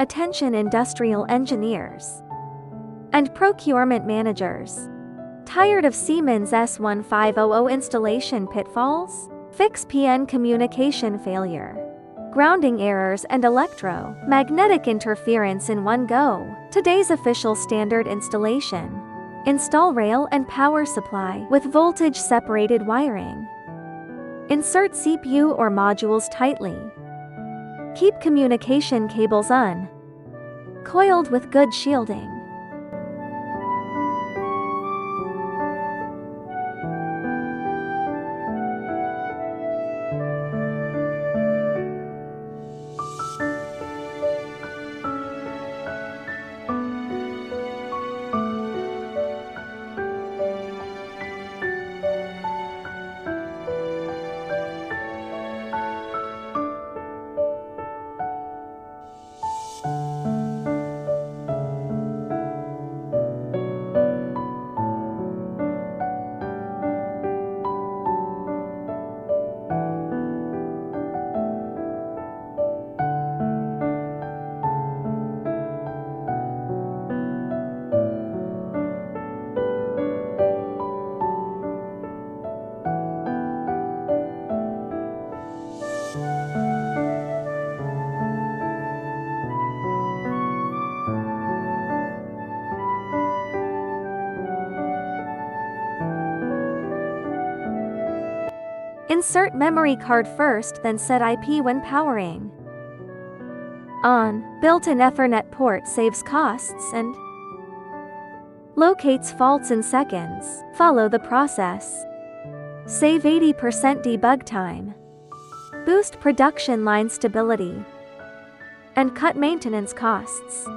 Attention industrial engineers and procurement managers. Tired of Siemens S1500 installation pitfalls? Fix PN communication failure, grounding errors and electromagnetic interference in one go. Today's official standard installation. Install rail and power supply with voltage-separated wiring. Insert CPU or modules tightly. Keep communication cables coiled with good shielding. Insert memory card first, then set IP when powering on. Built-in Ethernet port saves costs and locates faults in seconds. Follow the process. Save 80% debug time. Boost production line stability and cut maintenance costs.